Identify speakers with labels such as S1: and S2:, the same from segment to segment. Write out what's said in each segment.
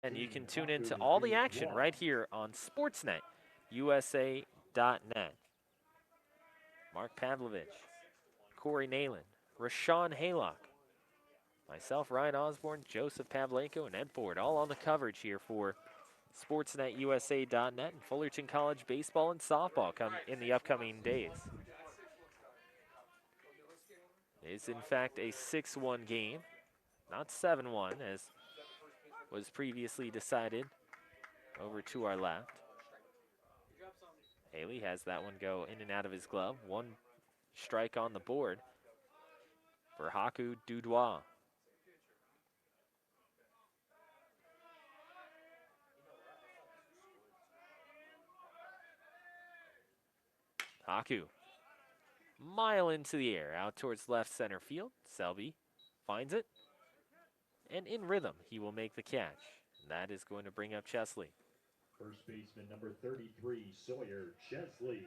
S1: and you can tune into all the action right here on Sportsnet USA.net. Mark Pavlovich, Corey Nalen, Rashawn Haylock, myself, Ryan Osborn, Joseph Pavlenko, and Ed Ford, all on the coverage here for SportsNetUSA.net and Fullerton College baseball and softball come in the upcoming days. It is, in fact, a 6-1 game, not 7-1, as was previously decided over to our left. Haley has that one go in and out of his glove. One strike on the board for Haku Dudois. Haku, mile into the air, out towards left center field. Selby finds it, and in rhythm, he will make the catch. And that is going to bring up Chesley.
S2: First baseman number 33, Sawyer Chesley.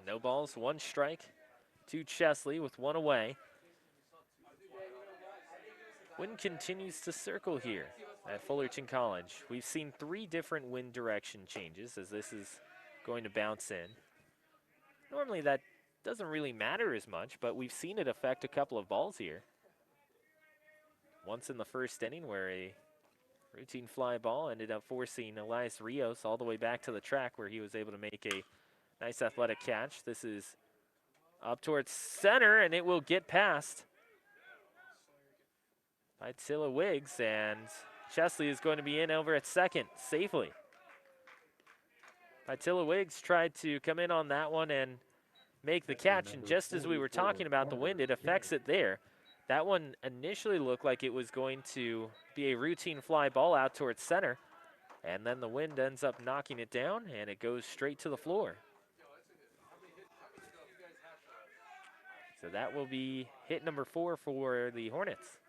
S1: No balls, one strike to Chesley with one away. Wind continues to circle here at Fullerton College. We've seen 3 different wind direction changes as this is going to bounce in. Normally that doesn't really matter as much, but we've seen it affect a couple of balls here. Once in the first inning where a routine fly ball ended up forcing Elias Rios all the way back to the track where he was able to make a nice athletic catch. This is up towards center, and it will get past by Tilla Wiggs, and Chesley is going to be in over at second safely. Tilla Wiggs tried to come in on that one and make the catch, and just as we were talking about the wind, it affects it there. That one initially looked like it was going to be a routine fly ball out towards center, and then the wind ends up knocking it down, and it goes straight to the floor. So that will be hit number 4 for the Hornets.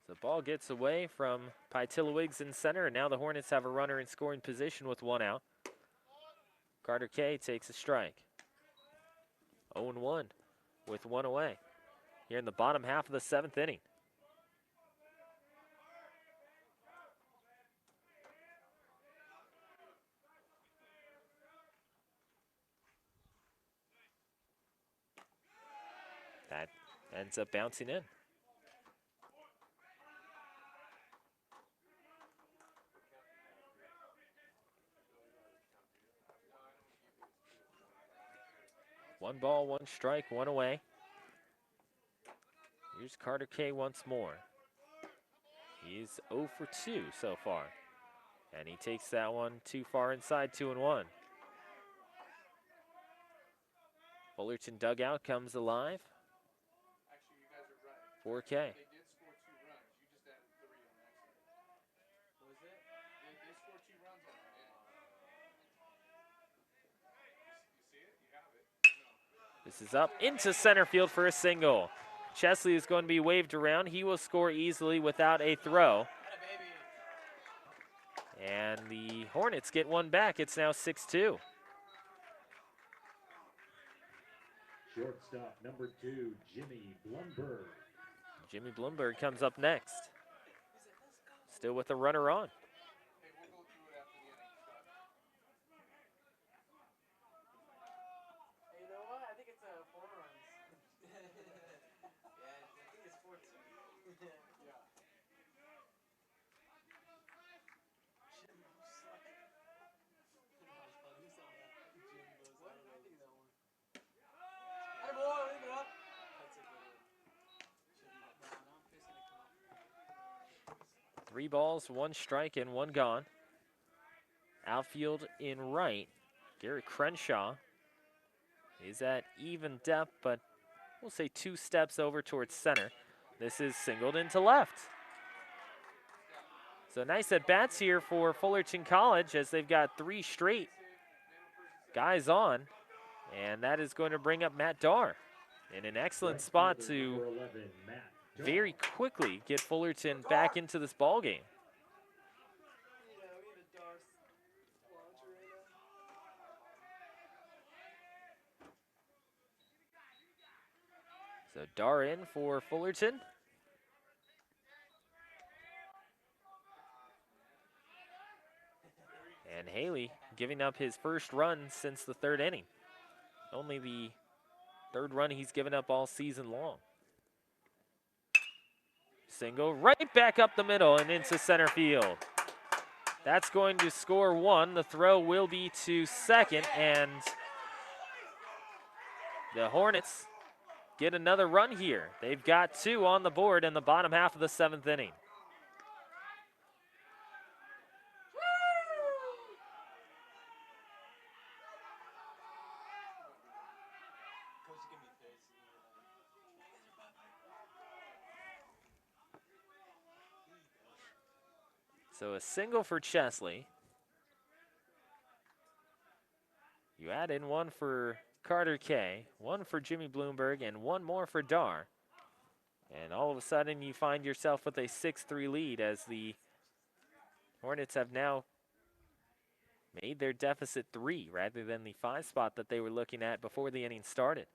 S1: The ball gets away from Pytilla Wiggs in center, and now the Hornets have a runner in scoring position with 1 out. Carter Kay takes a strike. 0-1 with 1 away here in the bottom half of the 7th inning. That ends up bouncing in. One ball, 1 strike, 1 away. Here's Carter Kay once more. He's 0 for 2 so far. And he takes that one too far inside, 2-1. Fullerton dugout comes alive. 4K. This is up into center field for a single. Chesley is going to be waved around. He will score easily without a throw. And the Hornets get one back. It's now 6-2.
S2: Shortstop number 2, Jimmy Blumberg.
S1: Jimmy Blumberg comes up next. Still with a runner on. Three balls, 1 strike, and 1 gone. Outfield in right Garrett Crenshaw is at even depth, but we'll say 2 steps over towards center. This is singled into left. So nice at-bats here for Fullerton College as they've got 3 straight guys on. And that is going to bring up Matt Darr in an excellent spot to very quickly get Fullerton back into this ball game. So Darr in for Fullerton. And Haley giving up his first run since the 3rd inning. Only the 3rd run he's given up all season long. Single right back up the middle and into center field. That's going to score 1. The throw will be to second, and the Hornets get another run here. They've got 2 on the board in the bottom half of the 7th inning. So a single for Chesley. You add in 1 for Carter Kay, 1 for Jimmy Bloomberg, and 1 more for Darr. And all of a sudden you find yourself with a 6-3 lead as the Hornets have now made their deficit 3 rather than the 5 spot that they were looking at before the inning started.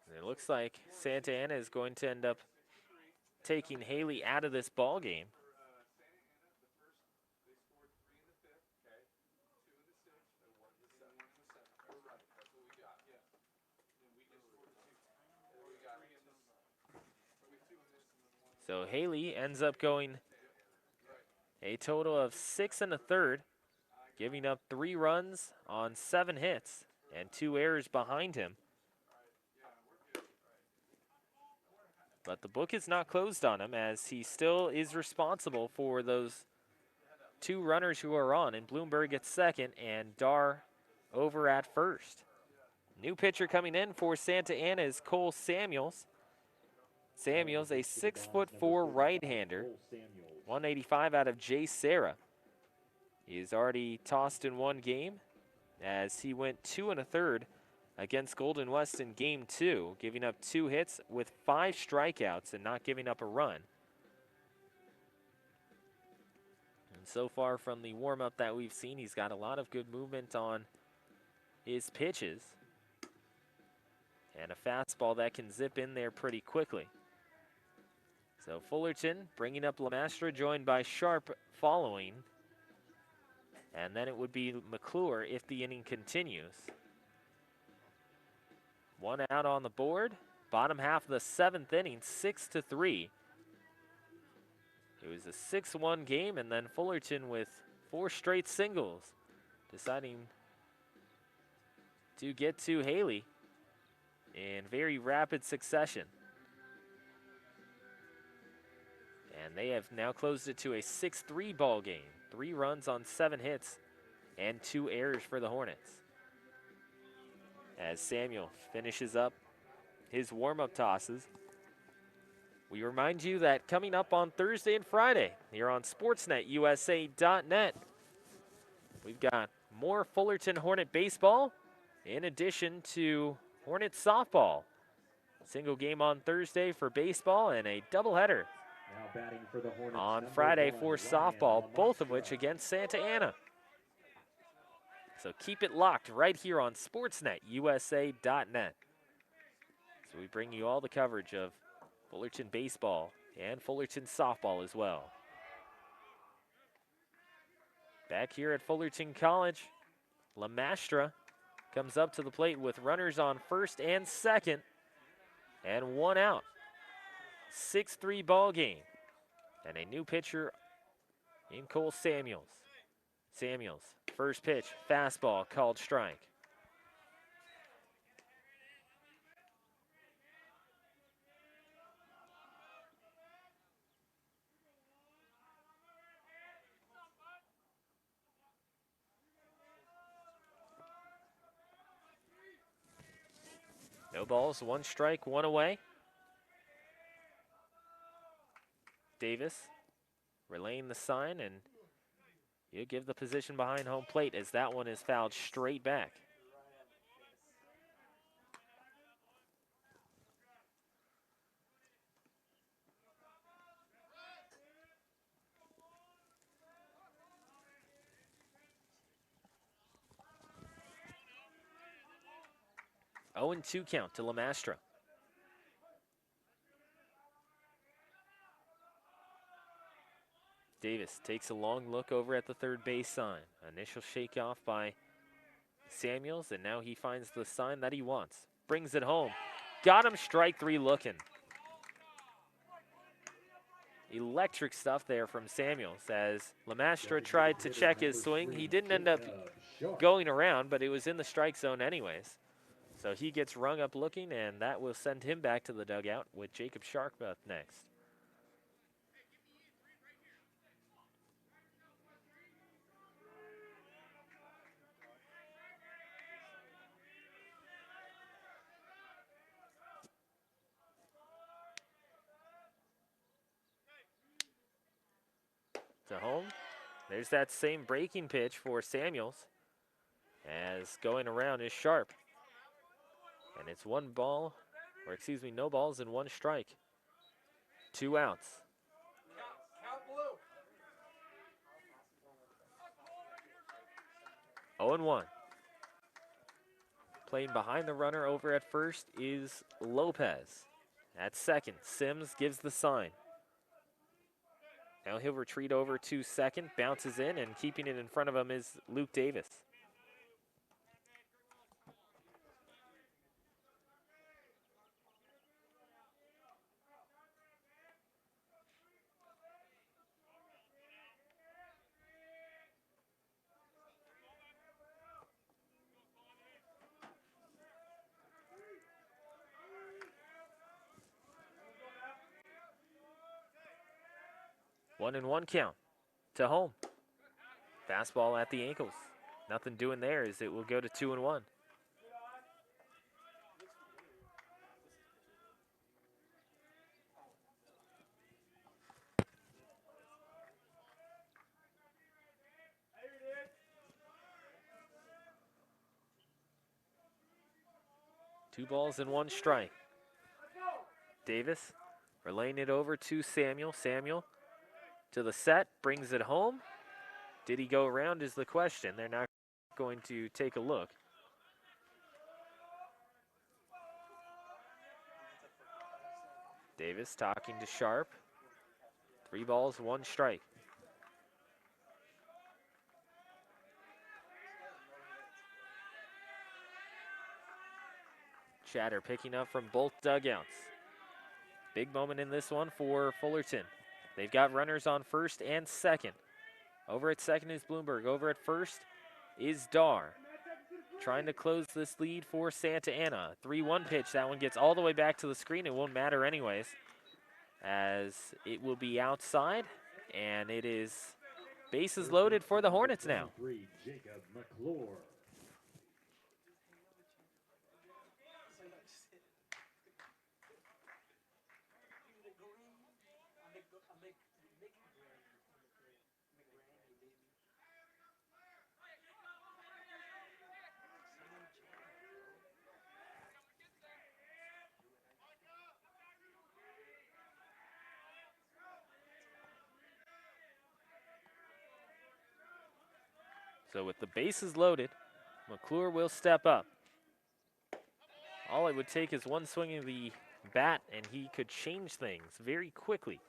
S1: And it looks like Santa Ana is going to end up taking Haley out of this ball game. So Haley ends up going a total of 6 1/3, giving up 3 runs on 7 hits and 2 errors behind him. But the book is not closed on him as he still is responsible for those 2 runners who are on, and Bloomberg at second and Darr over at first. New pitcher coming in for Santa Ana is Cole Samuels. Samuels, a 6'4" right-hander, 185 out of J. Sarah. He's already tossed in 1 game as he went 2 1/3 against Golden West in game 2, giving up 2 hits with 5 strikeouts and not giving up a run. And so far from the warm-up that we've seen, he's got a lot of good movement on his pitches and a fastball that can zip in there pretty quickly. So Fullerton bringing up Lamastra, joined by Sharp following. And then it would be McClure if the inning continues. 1 out on the board. Bottom half of the 7th inning, 6-3. It was a 6-1 game, and then Fullerton with 4 straight singles, deciding to get to Haley in very rapid succession. And they have now closed it to a 6-3 ball game. 3 runs on 7 hits and 2 errors for the Hornets. As Samuel finishes up his warm-up tosses, we remind you that coming up on Thursday and Friday here on SportsNetUSA.net, we've got more Fullerton Hornet baseball in addition to Hornet softball. Single game on Thursday for baseball and a doubleheader on Friday for softball, both of which against Santa Ana. So keep it locked right here on SportsNetUSA.net. So we bring you all the coverage of Fullerton baseball and Fullerton softball as well. Back here at Fullerton College, Lamastra comes up to the plate with runners on first and second and 1 out. 6-3 ball game. And a new pitcher in Cole Samuels. Samuels, first pitch, fastball, called strike. No balls, 1 strike, 1 away. Davis relaying the sign, and you give the position behind home plate as that one is fouled straight back. Oh, and 2 count to Lamastra. Davis takes a long look over at the third base sign. Initial shake off by Samuels, and now he finds the sign that he wants. Brings it home. Got him, strike 3 looking. Electric stuff there from Samuels as Lamastra tried to check his swing. He didn't end up going around, but it was in the strike zone anyways. So he gets rung up looking, and that will send him back to the dugout with Jacob Sharp up next. To home. There's that same breaking pitch for Samuels as going around is Sharp. And it's 1 ball, or excuse me, no balls and 1 strike. 2 outs. Oh and 1. Playing behind the runner over at first is Lopez. At second, Sims gives the sign. Now he'll retreat over to second, bounces in, and keeping it in front of him is Luke Davis. One and 1 count to home. Fastball at the ankles. Nothing doing there as it will go to 2 and 1. Two balls and 1 strike. Davis relaying it over to Samuel. Samuel to the set, brings it home. Did he go around is the question. They're not going to take a look. Davis talking to Sharp. 3 balls, 1 strike. Chatter picking up from both dugouts. Big moment in this one for Fullerton. They've got runners on first and second. Over at second is Bloomberg. Over at first is Dar. Trying to close this lead for Santa Ana. 3-1 pitch. That one gets all the way back to the screen. It won't matter anyways, as it will be outside, and it is bases loaded for the Hornets now.
S2: Jacob McClure.
S1: So with the bases loaded, McClure will step up. All it would take is one swing of the bat, and he could change things very quickly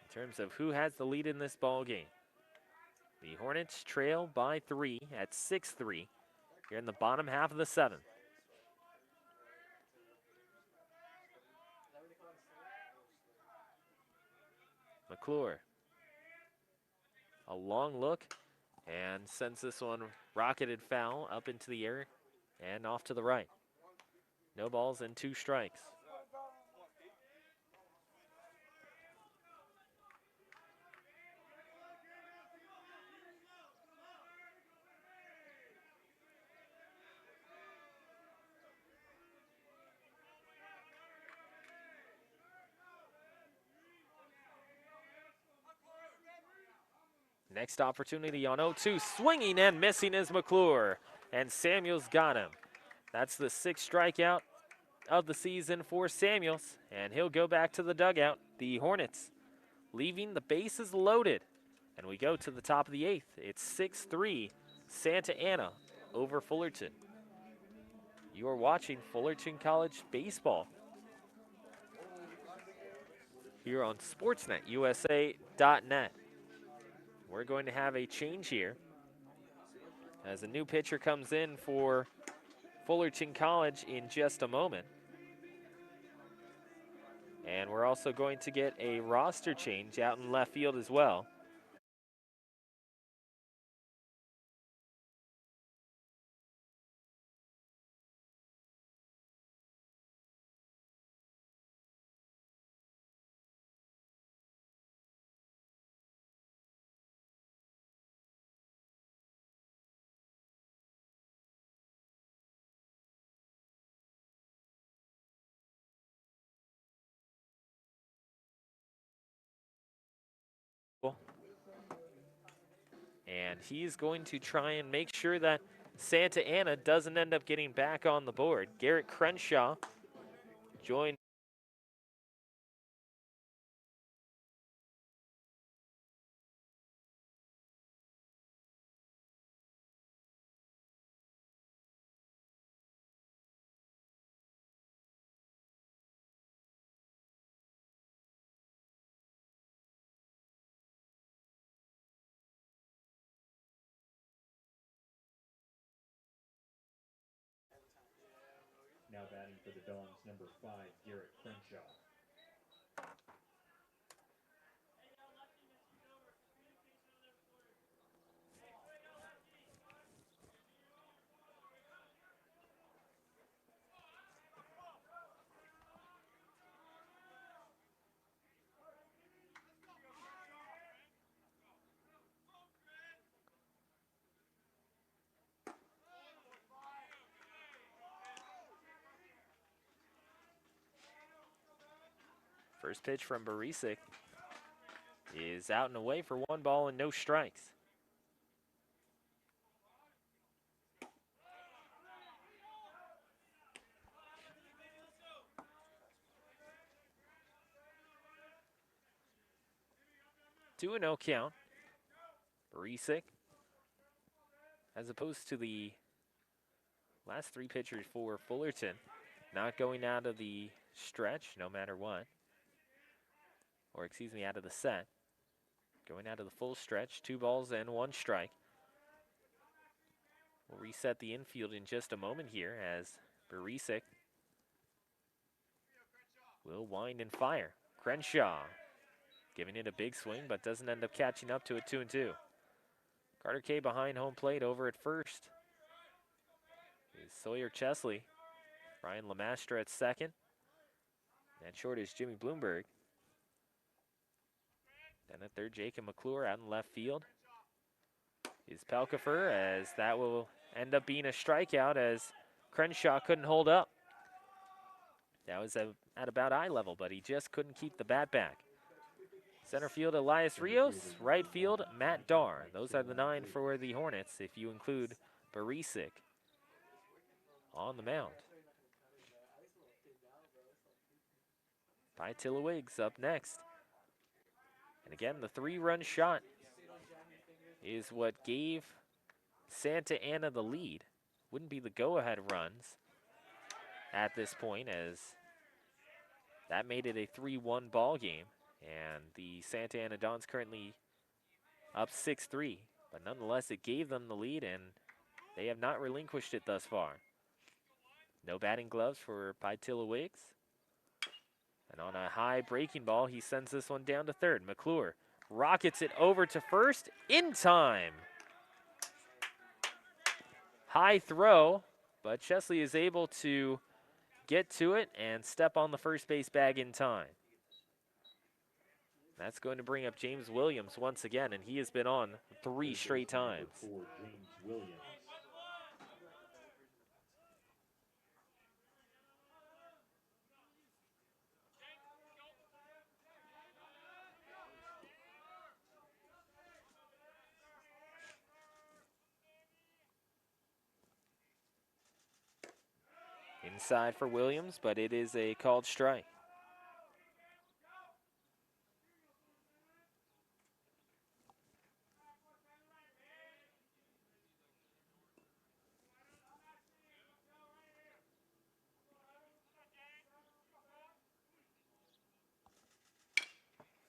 S1: in terms of who has the lead in this ball game. The Hornets trail by 3 at 6-3 here in the bottom half of the 7th. McClure A long look and sends this one rocketed foul up into the air and off to the right. No balls and 2 strikes. Next opportunity on 0-2, swinging and missing is McClure, and Samuels got him. That's the 6th strikeout of the season for Samuels, and he'll go back to the dugout. The Hornets leaving the bases loaded, and we go to the top of the 8th. It's 6-3 Santa Ana over Fullerton. You are watching Fullerton College Baseball here on SportsNetUSA.net. We're going to have a change here as a new pitcher comes in for Fullerton College in just a moment. And we're also going to get a roster change out in left field as well. And he's going to try and make sure that Santa Ana doesn't end up getting back on the board. Garrett Crenshaw joined.
S2: Now batting for the Dons, number 5, Garrett Crenshaw.
S1: First pitch from Barisic is out and away for 1 ball and no strikes. Two and 0 count. Barisic, as opposed to the last 3 pitchers for Fullerton, not going out of the stretch no matter what. Or excuse me, out of the set. Going out of the full stretch, 2 balls and 1 strike. We'll reset the infield in just a moment here as Barisic will wind and fire. Crenshaw giving it a big swing, but doesn't end up catching up to it. 2-2. Carter K behind home plate over at first. Is Sawyer Chesley. Brian Lamastra at second. And short is Jimmy Bloomberg. Then at third, Jacob McClure out in left field is Pelkifer, as that will end up being a strikeout as Crenshaw couldn't hold up. That was at about eye level, but he just couldn't keep the bat back. Center field, Elias Rios. Right field, Matt Darr. Those are the 9 for the Hornets, if you include Barisic on the mound. Pytilla Wiggs up next. And again, the 3-run shot is what gave Santa Ana the lead. Wouldn't be the go-ahead runs at this point, as that made it a 3-1 ball game. And the Santa Ana Dons currently up 6-3. But nonetheless, it gave them the lead, and they have not relinquished it thus far. No batting gloves for Pytilla Wiggs. And on a high breaking ball, he sends this one down to third. McClure rockets it over to first in time. High throw, but Chesley is able to get to it and step on the first base bag in time. That's going to bring up James Williams once again, and he has been on 3 straight times.
S2: For James Williams.
S1: Inside for Williams, but it is a called strike.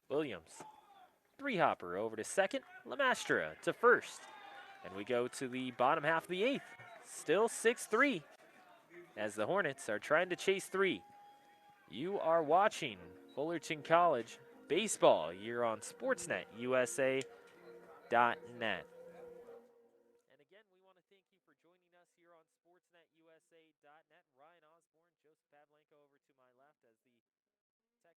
S1: Williams, 3-hopper over to second, Lamastra to first. And we go to the bottom half of the 8th. Still 6-3 as the Hornets are trying to chase 3. You are watching Fullerton College Baseball. You're on SportsNetUSA.net. And again, we want to thank you for joining us here on SportsNetUSA.net. Ryan Osborn, Joseph Pavlenko over to my left as the technical engineer here today.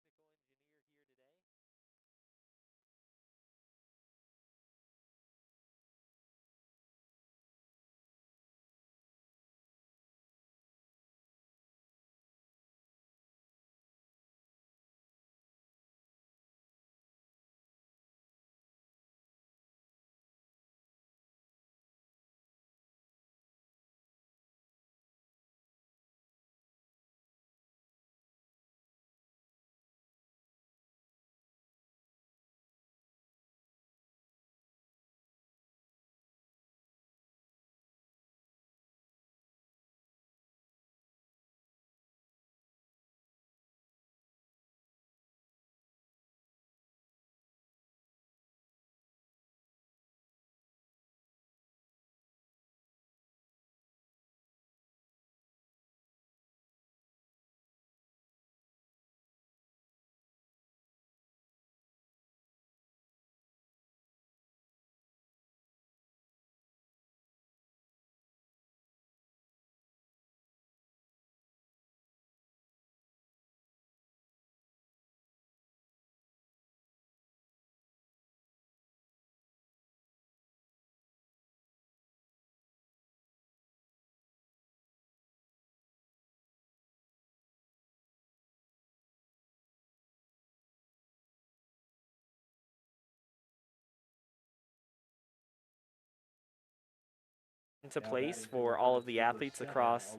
S1: Into place for all of the athletes across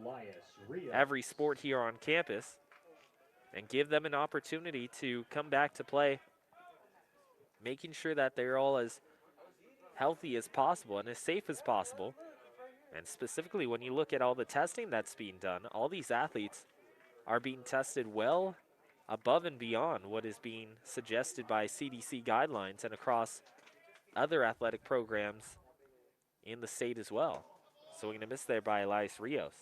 S1: every sport here on campus and give them an opportunity to come back to play, making sure that they're all as healthy as possible and as safe as possible. And specifically, when you look at all the testing that's being done, all these athletes are being tested well above and beyond what is being suggested by CDC guidelines and across other athletic programs in the state as well. So we're going to miss there by Elias Rios.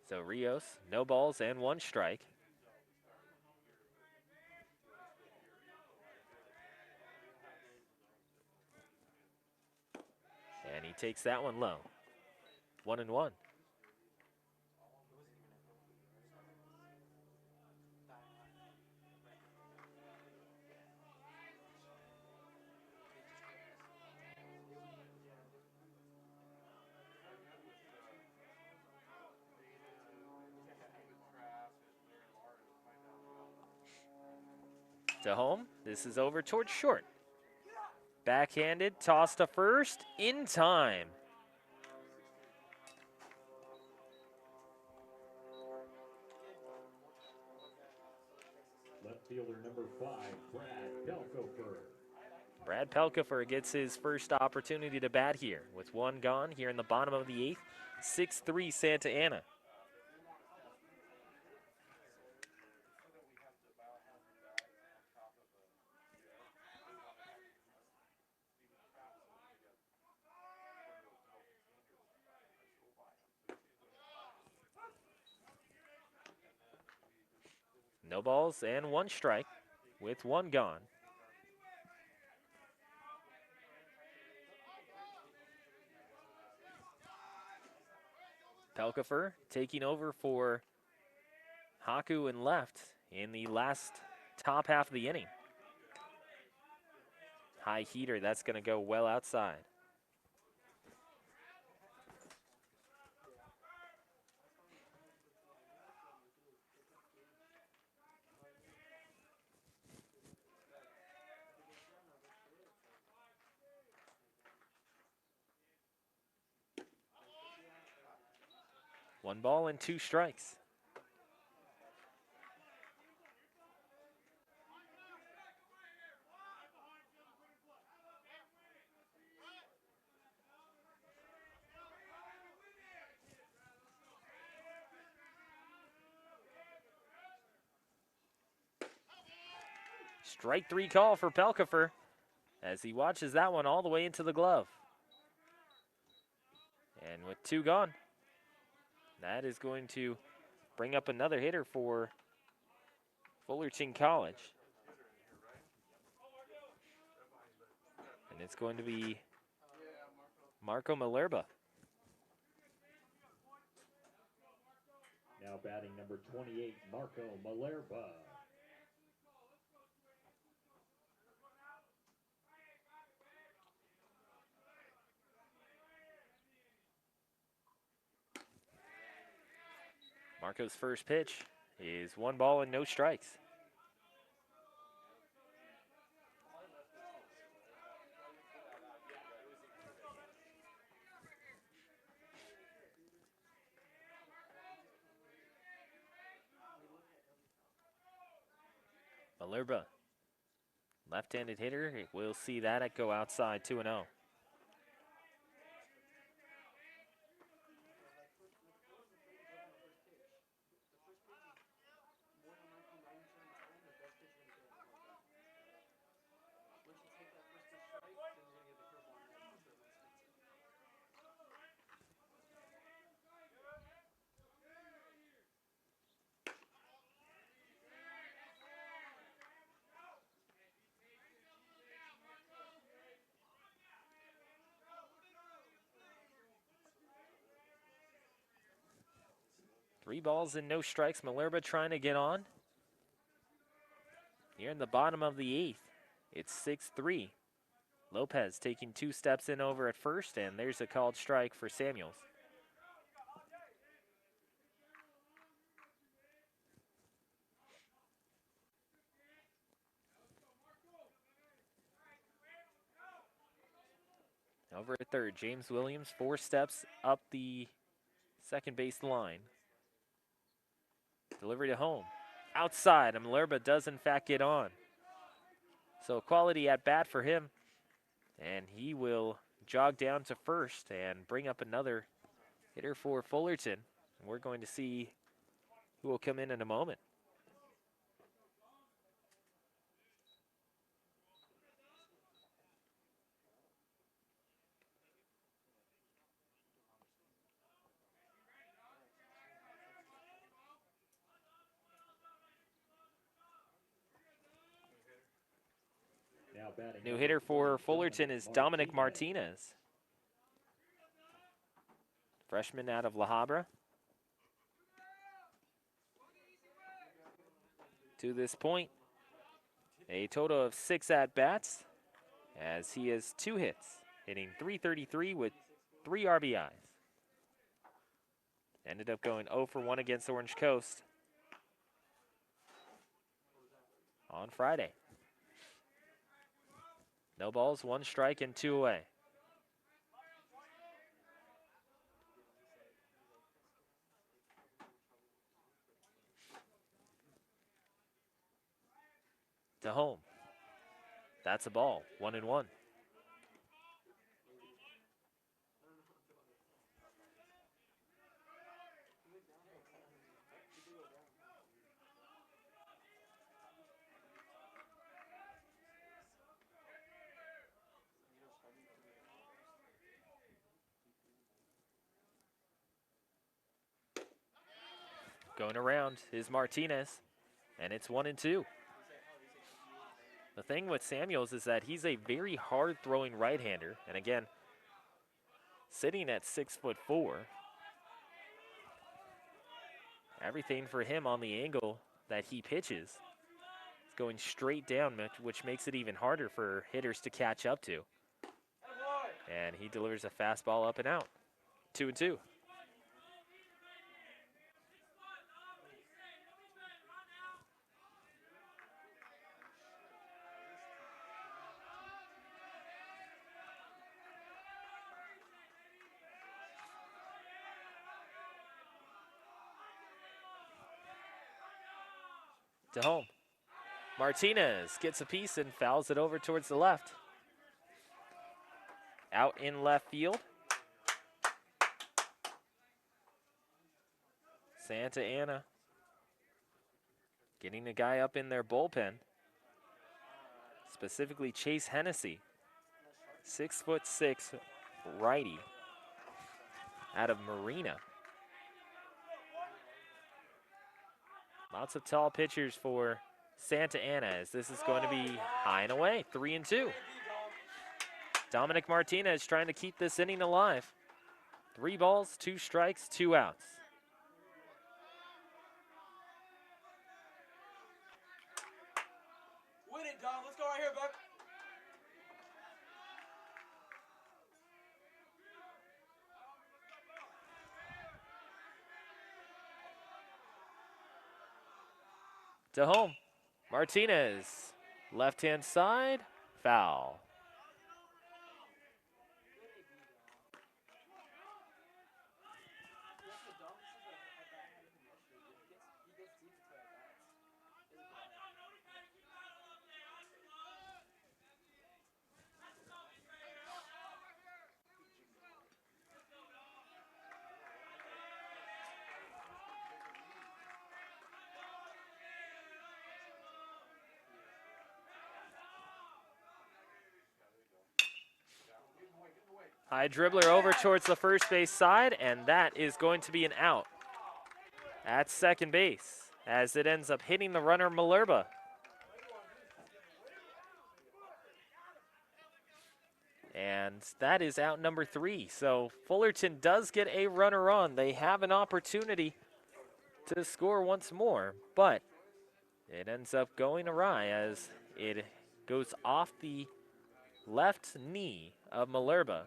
S1: So Rios, no balls and 1 strike. And he takes that one low. 1-1. To home. This is over towards short. Backhanded, toss to first, in time.
S2: Left fielder number 5, Brad Pelkofer.
S1: Brad Pelkofer gets his first opportunity to bat here with 1 gone here in the bottom of the 8th. 6-3 Santa Ana. No balls and 1 strike with 1 gone. Pelkifer taking over for Haku in left in the last top half of the inning. High heater, that's going to go well outside. One ball and 2 strikes. Strike 3 call for Pelkifer as he watches that one all the way into the glove. And with 2 gone, that is going to bring up another hitter for Fullerton College. And it's going to be Marco Malerba.
S2: Now batting number 28, Marco Malerba.
S1: Marco's first pitch is 1 ball and no strikes. Malerba, left-handed hitter. We'll see that go outside 2-0. Three balls and no strikes. Malerba trying to get on. Here in the bottom of the 8th, it's 6-3. Lopez taking 2 steps in over at first, and there's a called strike for Samuels. Over at third, James Williams, 4 steps up the second base line. Delivery to home. Outside, and Malerba does in fact get on. So quality at bat for him. And he will jog down to first and bring up another hitter for Fullerton. And we're going to see who will come in a moment. New hitter for Fullerton is Dominic Martinez. Freshman out of La Habra. To this point, a total of 6 at-bats as he has 2 hits, hitting .333 with 3 RBIs. Ended up going 0 for 1 against Orange Coast on Friday. No balls, 1 strike, and 2 away. To home. That's a ball, 1-1. Going around is Martinez. and it's 1-2. The thing with Samuels is that he's a very hard-throwing right-hander, and again, sitting at 6'4", everything for him on the angle that he pitches is going straight down, which makes it even harder for hitters to catch up to. And he delivers a fastball up and out. 2-2. To home. Martinez gets a piece and fouls it over towards the left. Out in left field. Santa Ana getting a guy up in their bullpen. Specifically Chase Hennessy. 6'6" righty out of Marina. Lots of tall pitchers for Santa Ana as this is going to be high and away, 3-2. Dominic Martinez trying to keep this inning alive. 3 balls, 2 strikes, 2 outs.
S3: Win it, Dom. Let's go right here, bud.
S1: To home, Martinez, left-hand side, foul. High dribbler over towards the first base side, and that is going to be an out at second base as it ends up hitting the runner Malerba. And that is out number 3. So Fullerton does get a runner on. They have an opportunity to score once more, but it ends up going awry as it goes off the left knee of Malerba,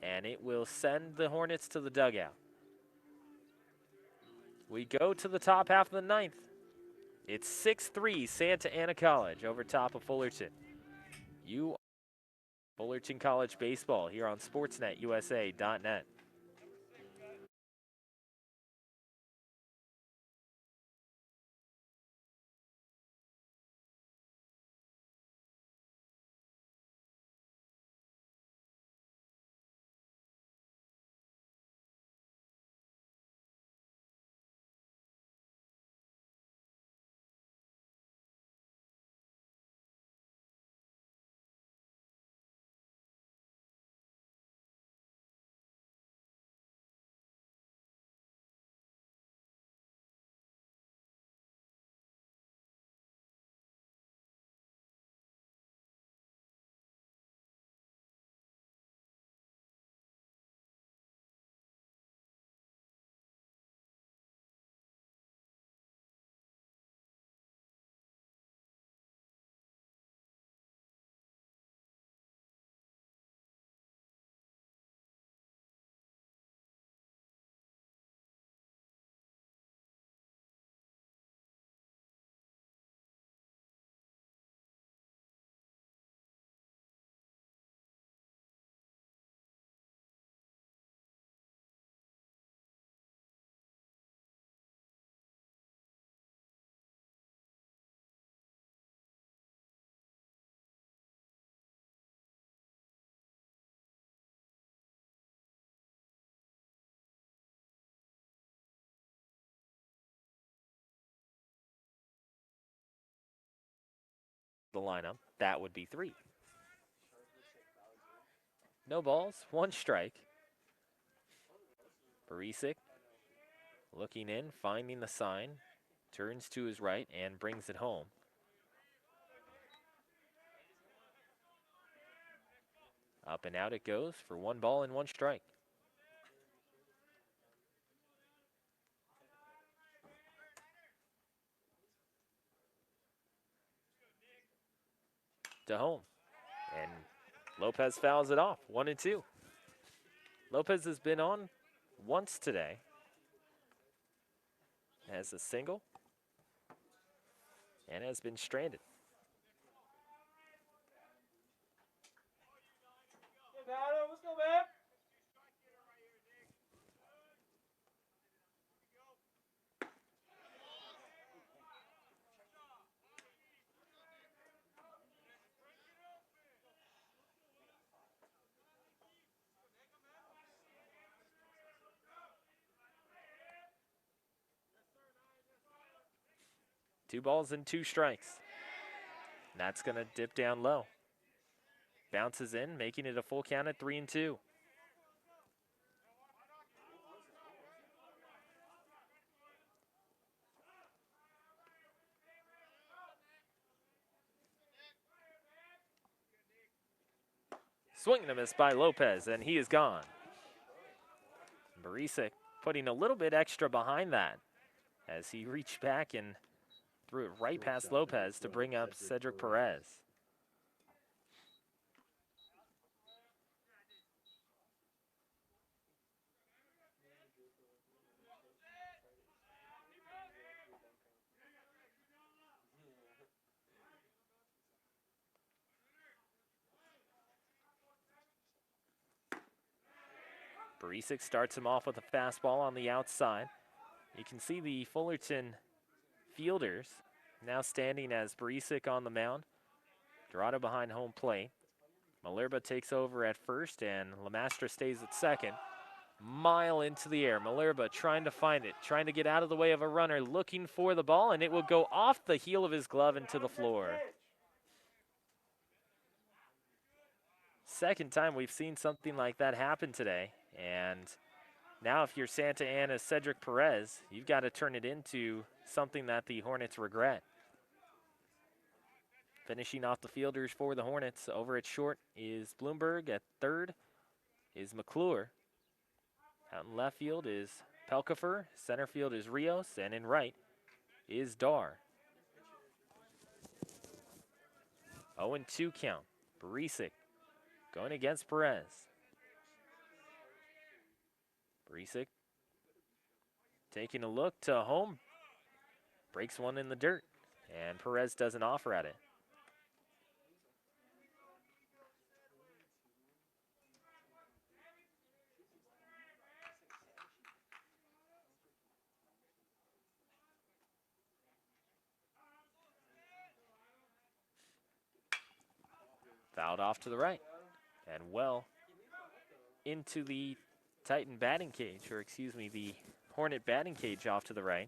S1: and it will send the Hornets to the dugout. We go to the top half of the 9th. It's 6-3 Santa Ana College over top of Fullerton. You Fullerton College Baseball here on SportsNetUSA.net. The lineup, that would be 3. No balls, 1 strike. Barisic looking in, finding the sign. turns to his right and brings it home. Up and out it goes for 1 ball and 1 strike. To home. And Lopez fouls it off, 1-2. Lopez has been on once today. Has a single and has been stranded.
S3: Let's go, man.
S1: Two balls and 2 strikes. And that's going to dip down low. Bounces in, making it a full count at 3-2. Swing and a miss by Lopez, and he is gone. Barisic putting a little bit extra behind that as he reached back and threw it right past Lopez to bring up Cedric Perez. Barisic starts him off with a fastball on the outside. You can see the Fullerton fielders now standing as Barisic on the mound. Dorado behind home plate. Malerba takes over at first, and Lamastra stays at second. Mile into the air. Malerba trying to find it, trying to get out of the way of a runner, looking for the ball, and it will go off the heel of his glove into the floor. Second time we've seen something like that happen today, and now if you're Santa Ana's Cedric Perez, you've got to turn it into something that the Hornets regret. Finishing off the fielders for the Hornets, over at short is Bloomberg. At third is McClure. Out in left field is Pelkifer. Center field is Rios. And in right is Dar. 0-2 count. Barisic going against Perez. Barisic taking a look to home. Breaks one in the dirt. And Perez doesn't offer at it. Fouled off to the right. And well into the Titan batting cage, or excuse me, the Hornet batting cage off to the right.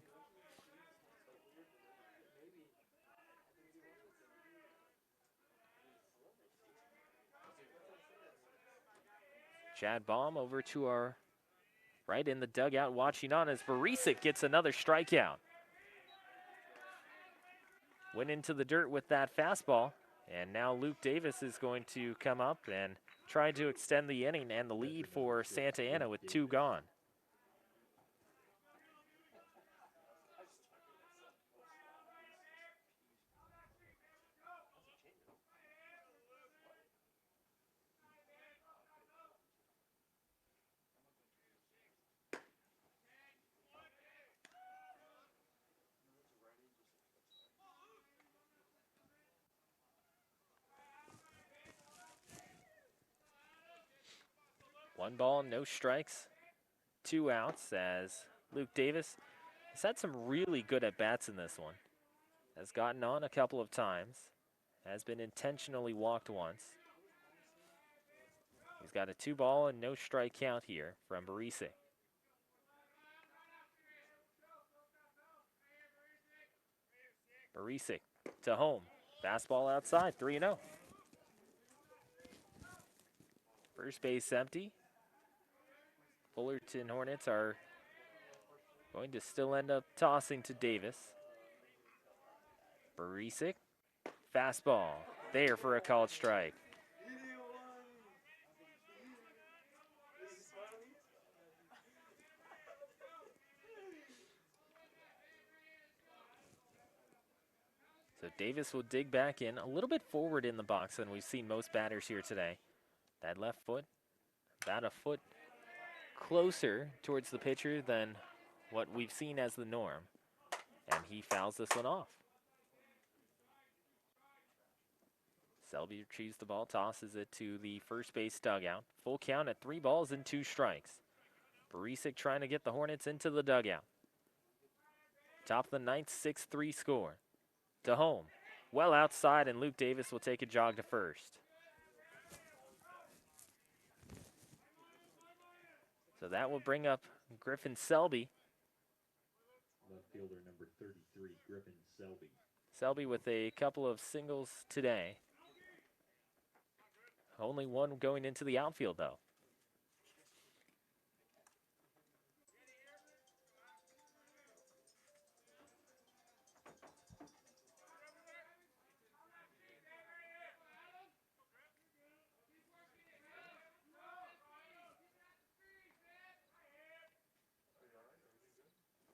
S1: Chad Baum over to our right in the dugout watching on as Barisic gets another strikeout. Went into the dirt with that fastball, and now Luke Davis is going to come up and try to extend the inning and the lead for Santa Ana with 2 gone. One ball, no strikes, 2 outs as Luke Davis has had some really good at-bats in this one. Has gotten on a couple of times, has been intentionally walked once. He's got a 2 ball and no strike count here from Barisic. Barisic to home. Fastball outside, 3-0. First base empty. Fullerton Hornets are going to still end up tossing to Davis. Barisic, fastball, there for a called strike. So Davis will dig back in a little bit forward in the box than we've seen most batters here today. That left foot, about a foot closer towards the pitcher than what we've seen as the norm. And he fouls this one off. Selby retrieves the ball, tosses it to the first base dugout. Full count at 3 balls and 2 strikes. Barisic trying to get the Hornets into the dugout. Top of the ninth, 6-3 score. To home. Well outside, and Luke Davis will take a jog to first. So that will bring up Griffin Selby.
S2: Left fielder number 33, Griffin Selby.
S1: Selby with a couple of singles today. Only one going into the outfield, though.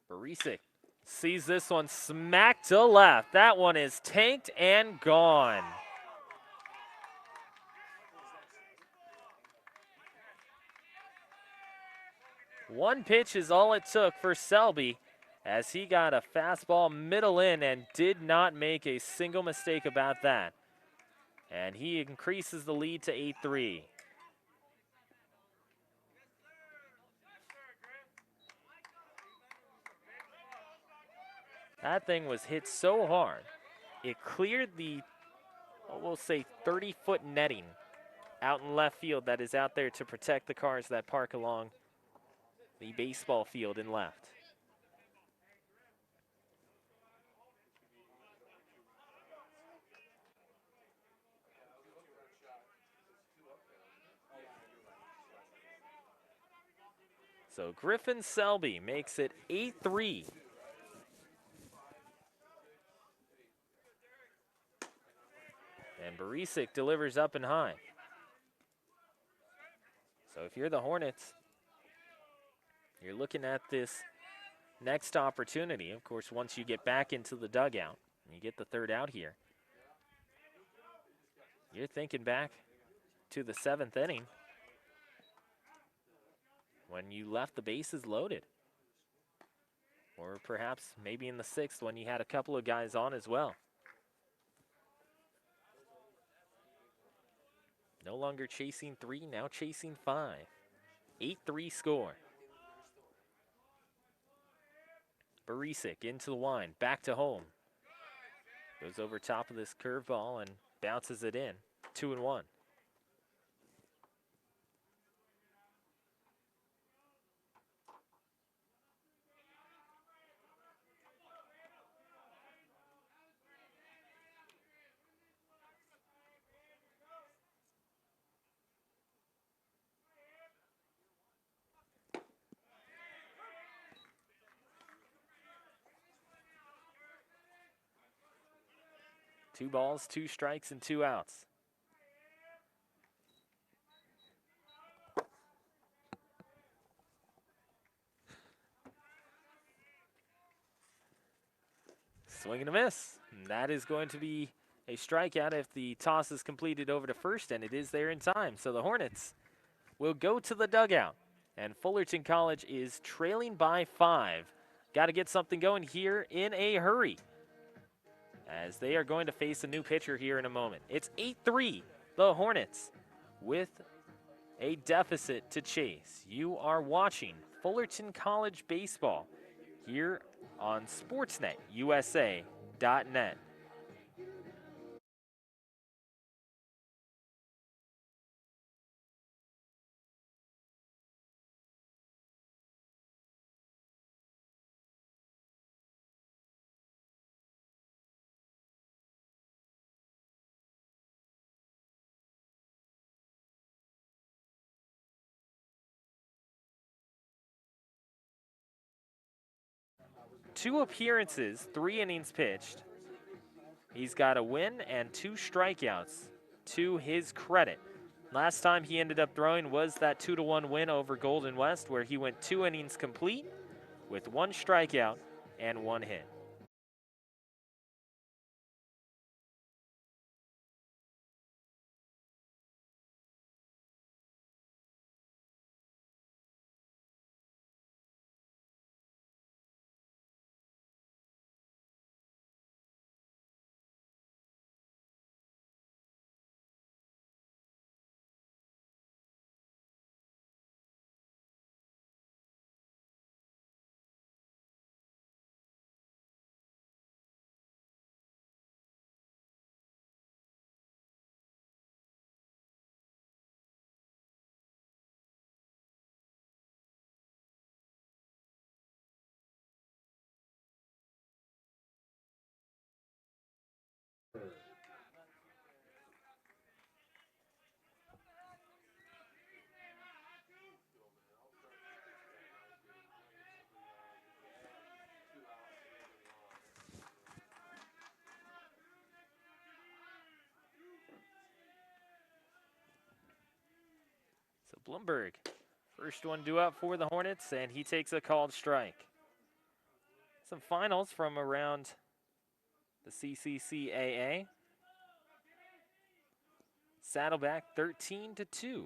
S1: Barisic sees this one smack to left. That one is tanked and gone. One pitch is all it took for Selby as he got a fastball middle in and did not make a single mistake about that. And he increases the lead to 8-3. That thing was hit so hard, it cleared the, we'll say, 30-foot netting out in left field that is out there to protect the cars that park along the baseball field in left. So Griffin Selby makes it 8-3. And Barisic delivers up and high. So if you're the Hornets, you're looking at this next opportunity. Of course, once you get back into the dugout and you get the third out here, you're thinking back to the 7th inning when you left the bases loaded. Or perhaps maybe in the 6th when you had a couple of guys on as well. No longer chasing 3, now chasing 5. 8-3 score. Barisic into the wind, back to home. Goes over top of this curveball and bounces it in. 2-1. Two balls, 2 strikes, and 2 outs. Swing and a miss. And that is going to be a strikeout if the toss is completed over to first, and it is there in time. So the Hornets will go to the dugout, and Fullerton College is trailing by 5. Got to get something going here in a hurry, as they are going to face a new pitcher here in a moment. It's 8-3, the Hornets, with a deficit to chase. You are watching Fullerton College Baseball here on SportsNetUSA.net. Two appearances, 3 innings pitched. He's got a win and 2 strikeouts to his credit. Last time he ended up throwing was that 2-1 win over Golden West, where he went 2 innings complete with 1 strikeout and 1 hit. So Bloomberg, first one due up for the Hornets, and he takes a called strike. Some finals from around the CCCAA. Saddleback 13-2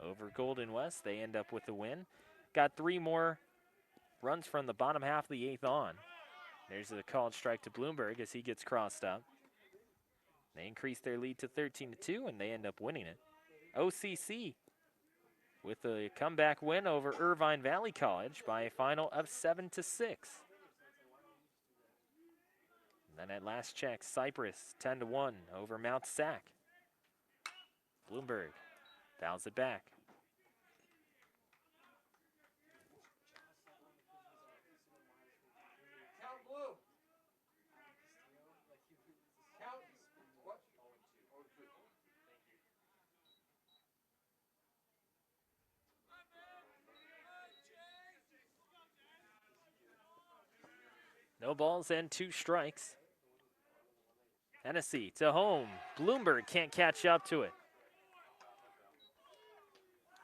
S1: over Golden West. They end up with the win. Got 3 more runs from the bottom half of the 8th on. There's a called strike to Bloomberg as he gets crossed up. They increase their lead to 13-2, and they end up winning it. OCC with a comeback win over Irvine Valley College by a final of 7-6. And then at last check, Cypress 10-1 over Mount Sac. Bloomberg fouls it back.
S3: Count blue. Count what?
S1: No balls and 2 strikes. Hennessy to home. Bloomberg can't catch up to it.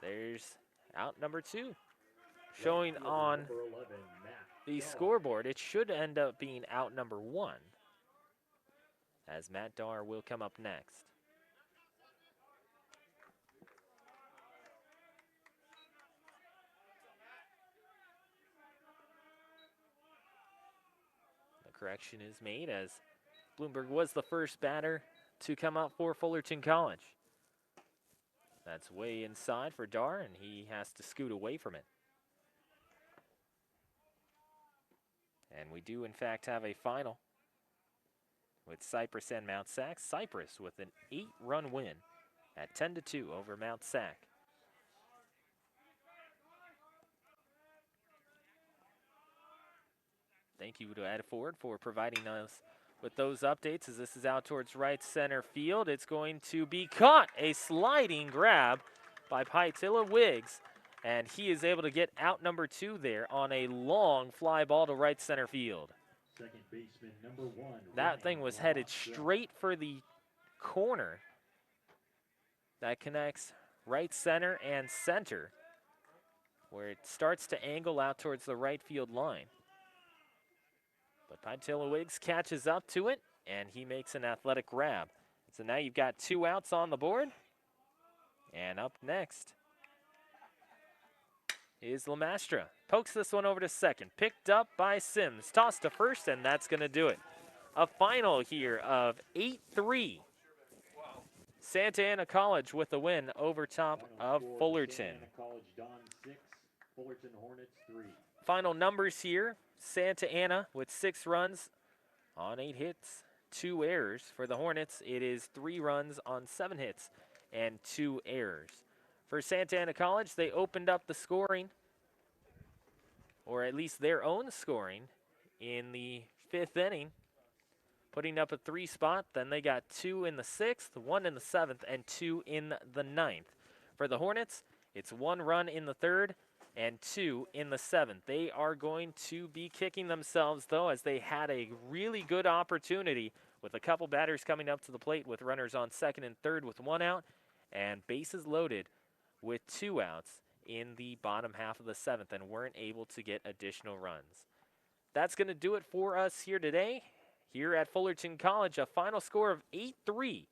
S1: There's out number 2. Showing on the scoreboard, it should end up being out number 1, as Matt Darr will come up next. The correction is made as Bloomberg was the first batter to come out for Fullerton College. That's way inside for Darr, and he has to scoot away from it. And we do, in fact, have a final with Cypress and Mount Sac. Cypress with an 8-run win at 10-2 over Mount Sac. Thank you to Ed Ford for providing us with those updates as this is out towards right center field. It's going to be caught. A sliding grab by Pytilla Wiggs, and he is able to get out number 2 there on a long fly ball to right center field.
S2: Second baseman, number 1.
S1: That thing was headed straight for the corner that connects right center and center, where it starts to angle out towards the right field line. But Pytilla Wiggs catches up to it, and he makes an athletic grab. So now you've got 2 outs on the board. And up next is Lamastra. Pokes this one over to second. Picked up by Sims. Tossed to first, and that's going to do it. A final here of 8-3. Santa Ana College with the win over top of Fullerton.
S2: Santa Ana College Don 6, Fullerton Hornets 3.
S1: Final numbers here. Santa Ana with 6 runs on 8 hits, 2 errors. For the Hornets, it is 3 runs on 7 hits and 2 errors. For Santa Ana College, they opened up the scoring, or at least their own scoring, in the 5th inning, putting up a 3 spot. Then they got 2 in the 6th, 1 in the 7th, and 2 in the 9th. For the Hornets, it's 1 run in the 3rd and 2 in the 7th. They are going to be kicking themselves, though, as they had a really good opportunity with a couple batters coming up to the plate with runners on second and third with 1 out and bases loaded with 2 outs in the bottom half of the 7th and weren't able to get additional runs. That's going to do it for us here today. Here at Fullerton College, a final score of 8-3.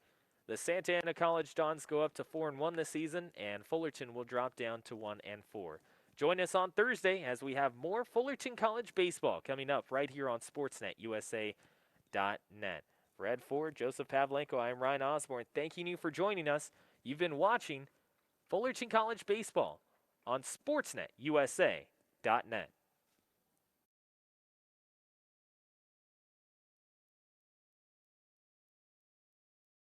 S1: The Santa Ana College Dons go up to 4-1 this season, and Fullerton will drop down to 1-4. Join us on Thursday as we have more Fullerton College baseball coming up right here on SportsNetUSA.net. For Ed Ford, Joseph Pavlenko, I'm Ryan Osborn, thanking you for joining us. You've been watching Fullerton College baseball on SportsNetUSA.net.